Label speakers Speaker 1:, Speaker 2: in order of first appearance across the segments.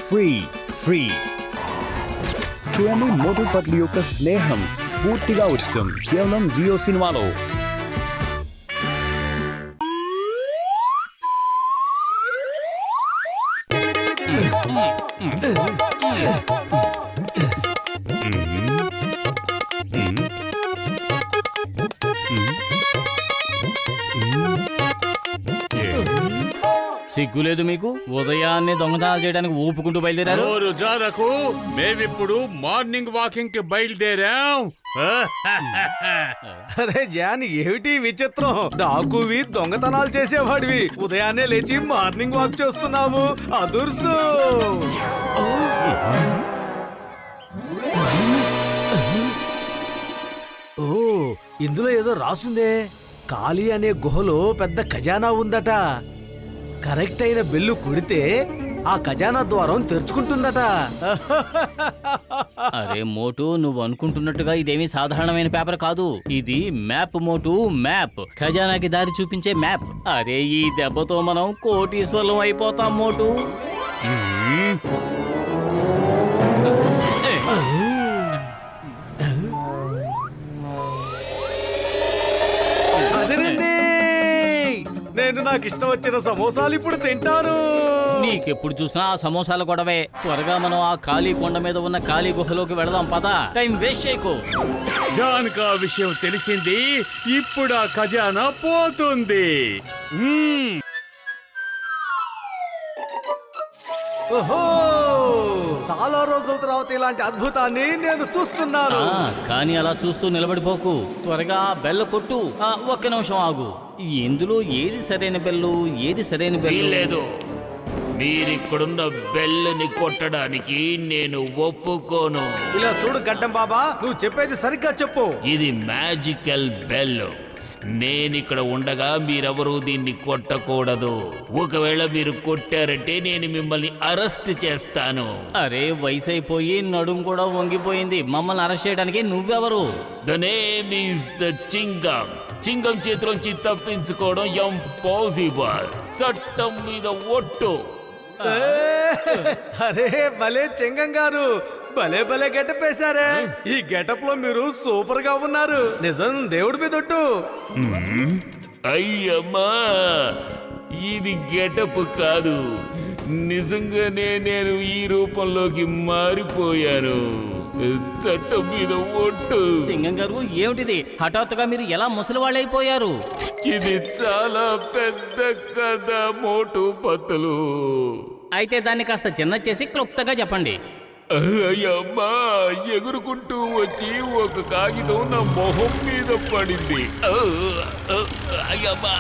Speaker 1: Free. చూడండి, మోటు పత్లు యొక్క స్నేహం పూర్తిగా ఉచితం కేవలం జియో సినిమాలో.
Speaker 2: సిగ్గులేదు మీకు? ఉదయాన్నే దొంగతనాలు చేయడానికి ఊపుకుంటూ బయలుదేరారు.
Speaker 3: జాలకు మేమిప్పుడు మార్నింగ్ వాకింగ్ కి బయలుదేరాం.
Speaker 4: అరే జాన్, ఏమిటి విచిత్రం? డాకువి దొంగతనాలు చేసేవాడివి ఉదయాన్నే లేచి మార్నింగ్ వాక్ చేస్తున్నావు. అదుర్సు. ఓ, ఇందులో ఏదో రాసుందే. కాళీ అనే గుహలో పెద్ద ఖజానా ఉందట. కరెక్ట్ అయిన బెల్లు కొడితే ఆ ఖజానా ద్వారం తెరుచుకుంటుందట.
Speaker 2: అరే మోటు, నువ్వు అనుకుంటున్నట్టుగా ఇదేమీ సాధారణమైన పేపర్ కాదు. ఇది మ్యాప్ మోటు, మ్యాప్. ఖజానాకి దారి చూపించే మ్యాప్. అరే, ఈ దెబ్బతో మనం కోటీశ్వరులం అయిపోతాం మోటు.
Speaker 4: నేను నాకు ఇష్టం వచ్చిన సమోసాలు ఇప్పుడు తింటాను.
Speaker 2: నీకెప్పుడు చూసినా ఆ సమోసాల గొడవే. త్వరగా మనం ఆ ఖాళీ కొండ మీద ఉన్న ఖాళీ గుహలోకి వెళదాం పద. టైం వేస్ట్ చేయకు.
Speaker 3: జాన్కి ఆ విషయం తెలిసింది. ఇప్పుడు ఆ ఖజానా పోతుంది.
Speaker 4: ఓహో, చాలా రోజుల తర్వాత ఇలాంటి అద్భుతాన్ని నేను చూస్తున్నాను.
Speaker 2: కానీ అలా చూస్తూ నిలబడిపోకు. త్వరగా బెల్ల కొట్టు. ఒక్క నిమిషం ఆగు. ఇందులో ఏది సరైన బెల్లు, ఏది సరైన బెల్లు?
Speaker 5: లేదు, మీరిక్కడున్న బెల్లని కొట్టడానికి నేను ఒప్పుకోను.
Speaker 4: ఇలా చూడు గడ్డం బాబా, నువ్వు చెప్పేది సరిగ్గా చెప్పు.
Speaker 5: ఇది మ్యాజికల్ బెల్. నేనిక్కడ ఉండగా మీరెవరూ దీన్ని కొట్టకూడదు. ఒకవేళ మీరు కొట్టారంటే నేను మిమ్మల్ని అరెస్ట్ చేస్తాను.
Speaker 2: అరే, వయసు అయిపోయి నడుం కూడా వంగిపోయింది. మమ్మల్ని అరెస్ట్ చేయడానికి నువ్వెవరు?
Speaker 5: The name is the Chingam. Chingam చేతిలోంచి తప్పించుకోవడం ఇంపాసిబుల్. చట్టం మీద ఒట్టు.
Speaker 4: అరే భలే చెంగం గారు, భలే భలే గెటప్ వేశారే. ఈ గెటప్ లో మీరు సూపర్ గా ఉన్నారు. నిజం దేవుడి మీద ఒట్టు.
Speaker 5: అయ్యమ్మా, ఇది గెటప్ కాదు. నిజంగానే నేను ఈ రూపంలోకి మారిపోయాను. చట్టం మీద ఒట్టు.
Speaker 2: సింగం గారు, ఏమిటిది? హఠాత్తుగా మీరు ఎలా ముసలి వాళ్ళైపోయారు?
Speaker 5: ఇది చాలా పెద్ద కథ మోటు పత్తులు.
Speaker 2: అయితే దాన్ని కాస్త చిన్న చేసి క్లుప్తంగా చెప్పండి.
Speaker 5: అయ్యమ్మా, ఎగురుకుంటూ వచ్చి ఒక కాగితం నా మొహం మీద పడింది. అయ్యమ్మా,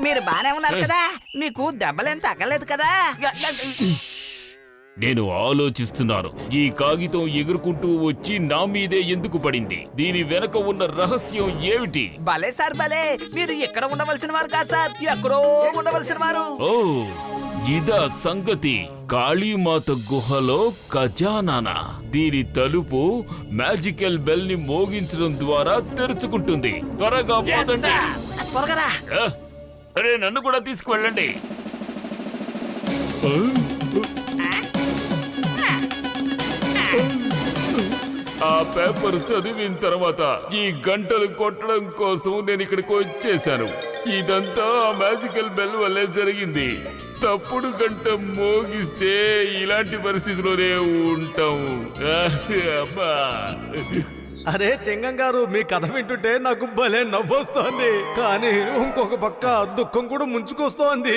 Speaker 6: మీరు బానే ఉన్నారు కదా? మీకు దెబ్బలేం తగ్గలేదు కదా?
Speaker 5: నేను ఆలోచిస్తున్నాను, ఈ కాగితం ఎగురుకుంటూ వచ్చి నా మీదే ఎందుకు పడింది? దీని వెనక ఉన్న రహస్యం ఏమిటి?
Speaker 6: భలే సార్ భలే. మీరు ఎక్కడ ఉండవలసిన వారు కాదు సార్, ఎక్కడో ఉండవలసిన వారు.
Speaker 5: ఓ, ఇదా సంగతి. కాళీమాత గుహలో ఖజానా. దీని తలుపు మ్యాజికల్ బెల్ ని మోగించడం ద్వారా తెరుచుకుంటుంది. త్వరగా పోదండి.
Speaker 6: త్వరగా.
Speaker 5: అరే, నన్ను కూడా తీసుకువెళ్ళండి. ఆ పేపర్ చదివిన తర్వాత ఈ గంటలు కొట్టడం కోసం నేను ఇక్కడికి వచ్చేసాను. ఇదంతా ఆ మ్యాజికల్ బెల్ వల్లే జరిగింది. తప్పుడు గంట మోగిస్తే ఇలాంటి పరిస్థితిలోనే ఉంటాం. అమ్మా,
Speaker 4: అరే చెంగం గారు, మీ కథ వింటుంటే నాకు భలే నవ్వొస్తోంది. కానీ ఇంకొక పక్క దుఃఖం కూడా ముంచుకొస్తోంది.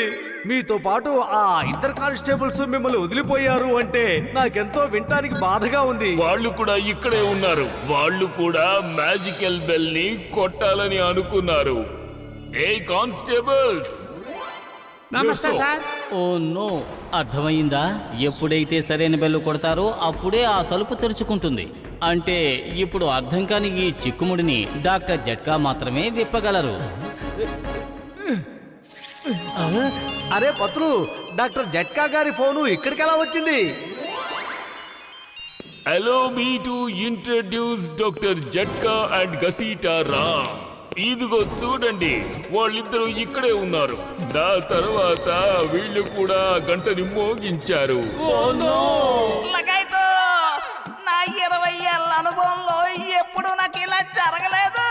Speaker 4: మీతో పాటు ఆ ఇద్దరు కానిస్టేబుల్స్ మిమ్మల్ని వదిలిపోయారు అంటే నాకెంతో వినటానికి బాధగా ఉంది.
Speaker 5: వాళ్ళు కూడా ఇక్కడే ఉన్నారు. వాళ్ళు కూడా మ్యాజికల్ బెల్ ని కొట్టాలని అనుకున్నారు. ఏ కానిస్టేబుల్స్,
Speaker 6: నమస్తే సార్.
Speaker 2: ఓ నో, అర్థమైందా? ఎప్పుడైతే సరైన బెల్లు కొడతారో అప్పుడే ఆ తలుపు తెరుచుకుంటుంది. అంటే ఇప్పుడు అర్థం కాని ఈ చిక్కుముడిని డాక్టర్ జట్కా మాత్రమే విప్పగలరు.
Speaker 4: అరే పత్రు, డాక్టర్ జట్కా గారి ఫోను ఇక్కడికి ఎలా వచ్చింది?
Speaker 5: Allow me to introduce Dr. Jatka and Gasita Ram. ఇదిగో చూడండి, వాళ్ళిద్దరూ ఇక్కడే ఉన్నారు. నా తర్వాత వీళ్ళు కూడా గంటని మోగించారు.
Speaker 6: లగాయితో నా 20 ఏళ్ళ అనుభవంలో ఎప్పుడు నాకు ఇలా జరగలేదు.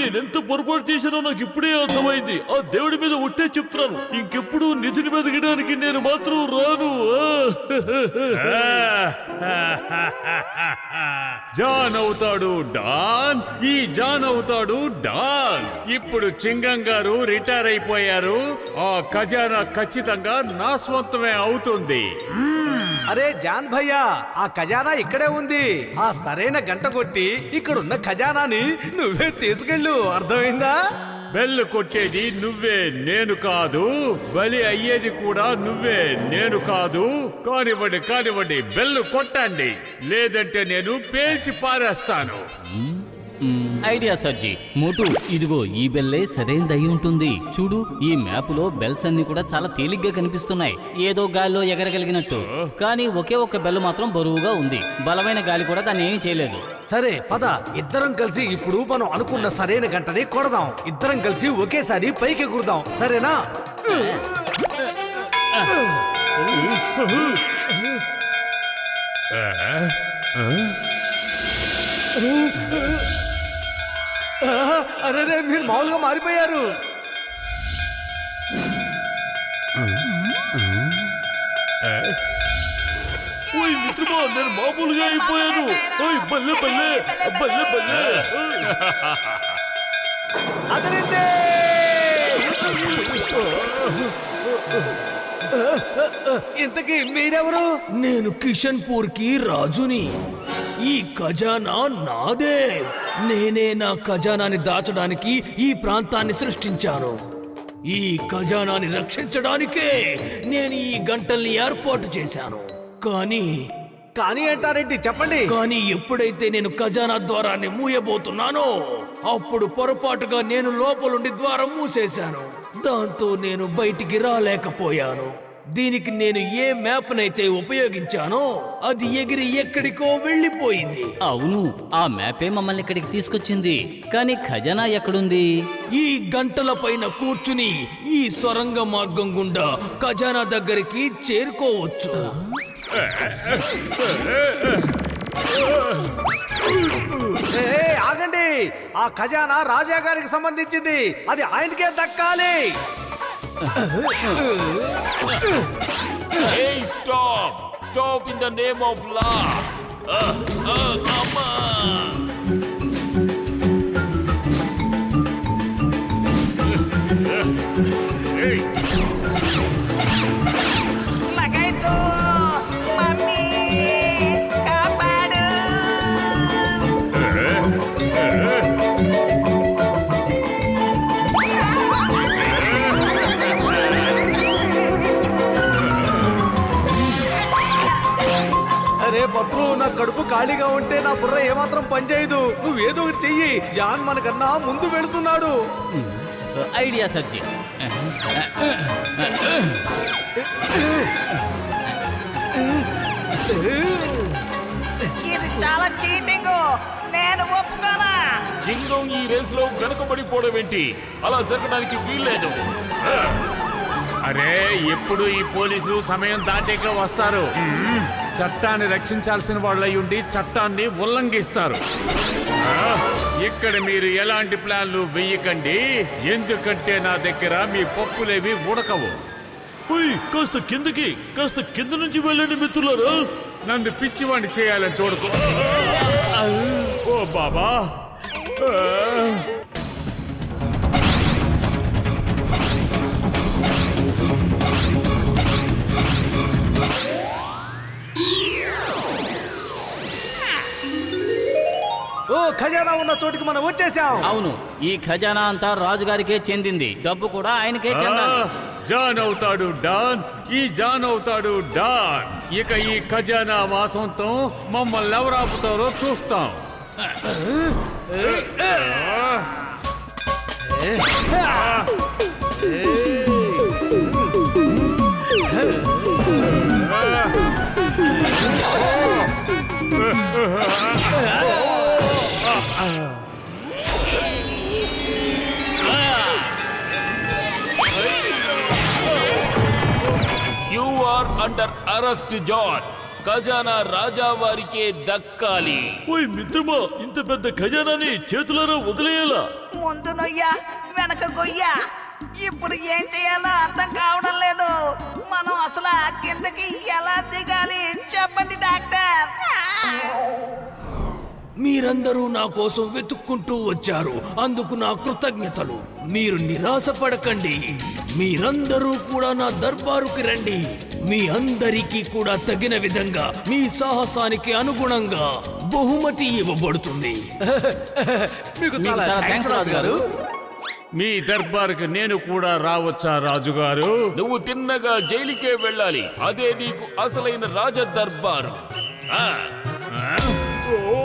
Speaker 7: నేనెంత పొరపాటు చేశానో నాకు ఇప్పుడే అర్థమైంది. ఆ దేవుడి మీద ఒట్టే చెప్తున్నాను, ఇంకెప్పుడు నిధిని వెతకడానికి నేను మాత్రం రాను.
Speaker 3: జాన్ అవుతాడు డాన్, ఈ జాన్ అవుతాడు డాన్. ఇప్పుడు చింగం గారు రిటైర్ అయిపోయారు. ఆ ఖజానా ఖచ్చితంగా నా స్వంతమే అవుతుంది.
Speaker 4: అరే జాన్ భయ్యా, ఆ ఖజానా ఇక్కడే ఉంది. ఆ సరైన గంట కొట్టి ఇక్కడున్న ఖజానాని నువ్వే తీసుకెళ్ళు, అర్థమైందా?
Speaker 3: బెల్లు కొట్టేది నువ్వే, నేను కాదు. బలి అయ్యేది కూడా నువ్వే, నేను కాదు. కానివ్వండి కానివ్వండి, బెల్లు కొట్టండి, లేదంటే నేను పేల్చి పారేస్తాను.
Speaker 2: ఐడియా సర్జీ. మోటు, ఇదిగో ఈ బెల్లే సరైనది అయి ఉంటుంది. చూడు, ఈ మ్యాపులో బెల్స్ అన్ని కూడా చాలా తేలిగ్గా కనిపిస్తున్నాయి, ఏదో గాలిలో ఎగరగలిగినట్టు. కానీ ఒకే ఒక్క బెల్లు మాత్రం బరువుగా ఉంది. బలమైన గాలి కూడా దాన్ని ఏమీ చేయలేదు.
Speaker 4: సరే పద, ఇద్దరం కలిసి ఇప్పుడు మనం అనుకున్న సరైన గంటని కొడదాం. ఇద్దరం కలిసి ఒకేసారి పైకి ఎగురుదాం, సరేనా? అరే మీరు మామూలుగా మారిపోయారు.
Speaker 7: మిత్రమా, నేను మామూలుగా అయిపోయాను. బల్లె బల్లె బల్లె బల్లె.
Speaker 4: అదరిందే. ఇంతకీ మీరెవరు?
Speaker 8: నేను కిషన్పూర్ కి రాజుని. ఈ ఖజానా నాదే. నేనే నా ఖజానాని దాచడానికి ఈ ప్రాంతాన్ని సృష్టించాను. ఈ ఖజానాని రక్షించడానికే నేను ఈ గంటల్ని ఏర్పాటు చేశాను.
Speaker 4: కానీ అంటారేంటి, చెప్పండి.
Speaker 8: కానీ ఎప్పుడైతే నేను ఖజానా ద్వారాన్ని మూయబోతున్నానో అప్పుడు పొరపాటుగా నేను లోపలుండి ద్వారం మూసేశాను. దాంతో నేను బయటికి రాలేకపోయాను. దీనికి నేను ఏ మ్యాప్ నైతే ఉపయోగించానో అది ఎగిరి ఎక్కడికో వెళ్ళిపోయింది.
Speaker 2: అవును, ఆ మ్యాపే మమ్మల్ని ఇక్కడికి తీసుకొచ్చింది. కానీ ఖజానా ఎక్కడుంది?
Speaker 8: ఈ గంటల పైన కూర్చుని ఈ సొరంగ మార్గం గుండా ఖజానా దగ్గరికి చేరుకోవచ్చు.
Speaker 4: ఆగండి, ఆ ఖజానా రాజా గారికి సంబంధించింది. అది ఆయనకే దక్కాలి.
Speaker 5: Hey, stop! Stop in the name of law! Amma! Hey!
Speaker 6: లగాయితో మమ్మీ కాపాడు.
Speaker 4: అరే పప్పు, నా కడుపు ఖాళీగా ఉంటే నా బుర్ర ఏమాత్రం పనిచేయదు. నువ్వేదో ఒకటి చెయ్యి. జాన్ మనకన్నా ముందు వెళుతున్నాడు.
Speaker 2: ఐడియా సర్జీ.
Speaker 6: ఇది చాలా చీటింగ్, నేను ఒప్పుకోనా.
Speaker 5: జింగం ఈ రేసులో వెనకబడిపోవడం ఏంటి? అలా జరగడానికి వీల్లేదు.
Speaker 3: అరే, ఎప్పుడు ఈ పోలీసులు సమయం దాటాక వస్తారు. చట్టాన్ని రక్షించాల్సిన వాళ్ళై ఉండి చట్టాన్ని ఉల్లంఘిస్తారు. ఇక్కడ మీరు ఎలాంటి ప్లాన్లు వెయ్యకండి, ఎందుకంటే నా దగ్గర మీ పప్పులేవి ఉడకవు.
Speaker 7: కాస్త కిందకి, కాస్త కింద నుంచి వెళ్ళండి మిత్రులారా.
Speaker 3: నన్ను పిచ్చివాణ్ణి చేయాలని చూడకు. ఓ బాబా.
Speaker 4: ఓ ఖజానా ఉన్న చోటికి మనం వచ్చేసాం.
Speaker 2: అవును, ఈ ఖజానా అంతా రాజుగారికే చెందింది. డబ్బు కూడా ఆయనకే చెందాలి.
Speaker 3: జాన్ అవుతాడు డాన్, ఈ జాన్ అవుతాడు డాన్. ఇక ఈ ఖజానా వాసంతో మమ్మల్ని ఎవరు ఆపుతారో చూస్తాం.
Speaker 5: Under arrest John. ఖజానా రాజా వారికే దక్కాలి.
Speaker 7: ఓయ్ మిత్రమా, ఇంత పెద్ద ఖజానాని చేతులారా వదిలేయాలా?
Speaker 6: ముందు నొయ్యా వెనక గొయ్యా. ఇప్పుడు ఏం చేయాలో అర్థం కావడం లేదు. మనం అసలు ఆ కిందకి ఎలా దిగాలి చెప్పండి డాక్టర్.
Speaker 8: మీరందరూ నా కోసం వెతుక్కుంటూ వచ్చారు, అందుకు నా కృతజ్ఞతలు. మీరు నిరాశపడకండి, మీరందరూ కూడా నా దర్బారుకి రండి. మీ అందరికీ కూడా తగిన విధంగా మీ సాహసానికి అనుగుణంగా బహుమతి ఇవ్వబడుతుంది.
Speaker 4: మీకు
Speaker 2: మీకు చాలా థ్యాంక్స్ రాజుగారు.
Speaker 3: మీ దర్బార్కి నేను కూడా రావచ్చా రాజుగారు?
Speaker 5: నువ్వు తిన్నగా జైలుకే వెళ్ళాలి. అదే నీకు అసలైన రాజ దర్బారు.
Speaker 3: ఓ